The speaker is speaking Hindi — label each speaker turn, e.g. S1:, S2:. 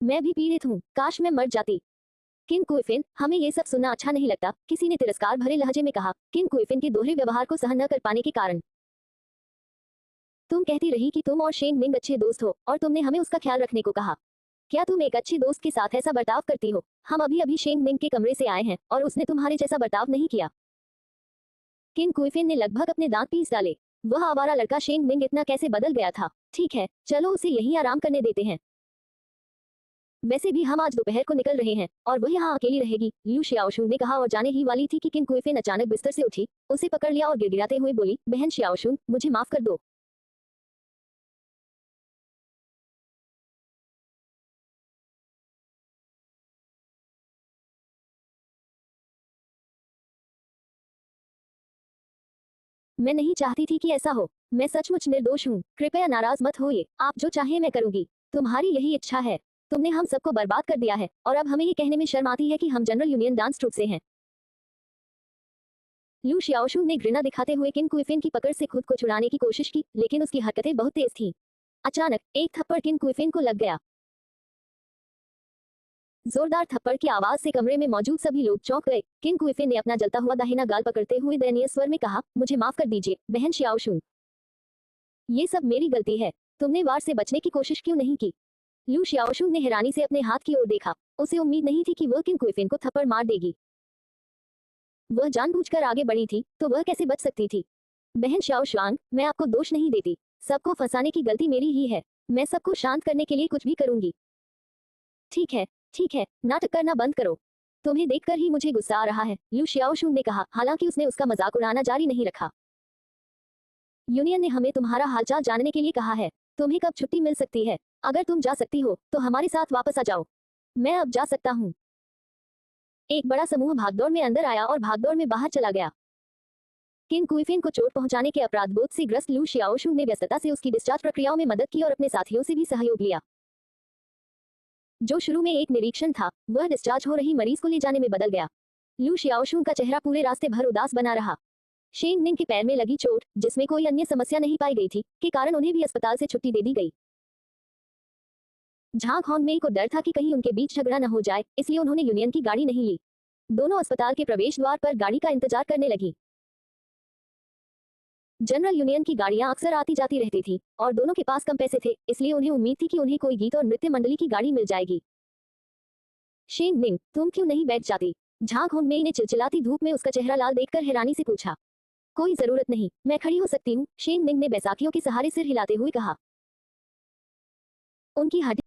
S1: मैं भी पीड़ित हूँ, काश मैं मर जाती। किन कुइफिन, हमें ये सब सुनना अच्छा नहीं लगता, किसी ने तिरस्कार भरे लहजे में कहा। किन कुइफिन के दोहरे व्यवहार को सहन न कर पाने के कारण। तुम कहती रही कि तुम और शेंग मिंग अच्छे दोस्त हो और तुमने हमें उसका ख्याल रखने को कहा। क्या तुम एक अच्छे दोस्त के साथ ऐसा बर्ताव करती हो? हम अभी अभी शेंग मिंग के कमरे से आए हैं और उसने तुम्हारे जैसा बर्ताव नहीं किया। किन कुइफिन ने लगभग अपने दांत पीस डाले। वह आवारा लड़का शेंग मिंग इतना कैसे बदल गया था। ठीक है, चलो उसे यहीं आराम करने देते हैं। वैसे भी हम आज दोपहर को निकल रहे हैं और वह यहाँ अकेली रहेगी, लू शियाओशु ने कहा और जाने ही वाली थी कि किन कुइफिन अचानक बिस्तर से उठी, उसे पकड़ लिया और गिड़गिड़ाते हुए बोली, बहन शियाओशु, मुझे माफ कर दो। मैं नहीं चाहती थी कि ऐसा हो। मैं सचमुच निर्दोष हूँ, कृपया नाराज मत होइए, आप जो चाहे मैं करूंगी। तुम्हारी यही इच्छा है। तुमने हम सबको बर्बाद कर दिया है और अब हमें ये कहने में शर्म आती है कि हम जनरल यूनियन डांस ट्रूप से हैं। लू शियाओशु ने घृणा दिखाते हुए किन कुइफिन की पकड़ से खुद को छुड़ाने की कोशिश की, लेकिन उसकी हरकतें बहुत तेज थीं। अचानक एक थप्पड़ किन कुइफिन को लग गया। जोरदार थप्पड़ की आवाज से कमरे में मौजूद सभी लोग चौंक गए। किन कुइफिन ने अपना जलता हुआ दाहिना गाल पकड़ते हुए दयनीय स्वर में कहा, मुझे माफ कर दीजिए, बहन शियाओशु। ये सब मेरी गलती है। तुमने वार से बचने की कोशिश क्यों नहीं की? लू शियाओशु ने हैरानी से अपने हाथ की ओर देखा। उसे उम्मीद नहीं थी कि वह किन कुइफिन को थप्पड़ मार देगी। वह जानबूझकर आगे बढ़ी थी, तो वह कैसे बच सकती थी? बहन शाओशुआंग, मैं आपको दोष नहीं देती। सबको फंसाने की गलती मेरी ही है। मैं सबको शांत करने के लिए कुछ भी करूंगी। ठीक है, ठीक है, नाटक करना बंद करो। तुम्हें देखकर ही मुझे गुस्सा आ रहा है, लू शियाओशु ने कहा, हालांकि उसने उसका मजाक उड़ाना जारी नहीं रखा। यूनियन ने हमें तुम्हारा हालचाल जानने के लिए कहा है। तुम्हें कब छुट्टी मिल सकती है? अगर तुम जा सकती हो, तो हमारे साथ वापस आ जाओ। मैं अब जा सकता हूँ। एक बड़ा समूह भागदौड़ में अंदर आया और भागदौड़ में बाहर चला गया। किन कुइफिन को चोट पहुंचाने के अपराध बोध से ग्रस्त लू शियाओशु ने व्यस्तता से उसकी डिस्चार्ज प्रक्रियाओं में मदद की और अपने साथियों से भी सहयोग लिया। जो शुरू में एक निरीक्षण था, वह डिस्चार्ज हो रही मरीज को ले जाने में बदल गया। लू शियाओशु का चेहरा पूरे रास्ते भर उदास बना रहा। शेंग निंग के पैर में लगी चोट, जिसमें कोई अन्य समस्या नहीं पाई गई थी, के कारण उन्हें भी अस्पताल से छुट्टी दे दी गई। झांग होंगमेई को डर था कि कहीं उनके बीच झगड़ा न हो जाए, इसलिए उन्होंने यूनियन की गाड़ी नहीं ली। दोनों अस्पताल के प्रवेश द्वार पर गाड़ी का इंतजार करने लगी। जनरल यूनियन की गाड़ियां अक्सर आती जाती रहती थी और दोनों के पास कम पैसे थे, इसलिए उन्हें उम्मीद थी कि उन्हें कोई गीत और नृत्य मंडली की गाड़ी मिल जाएगी। शेंग निंग, तुम क्यों नहीं बैठ जाती? झांग होंगमेई ने चिलचिलाती धूप में उसका चेहरा लाल देखकर हैरानी से पूछा। कोई जरूरत नहीं, मैं खड़ी हो सकती हूँ, शेंग निंग ने बैसाखियों के सहारे सिर हिलाते हुए कहा। उनकी हड्डी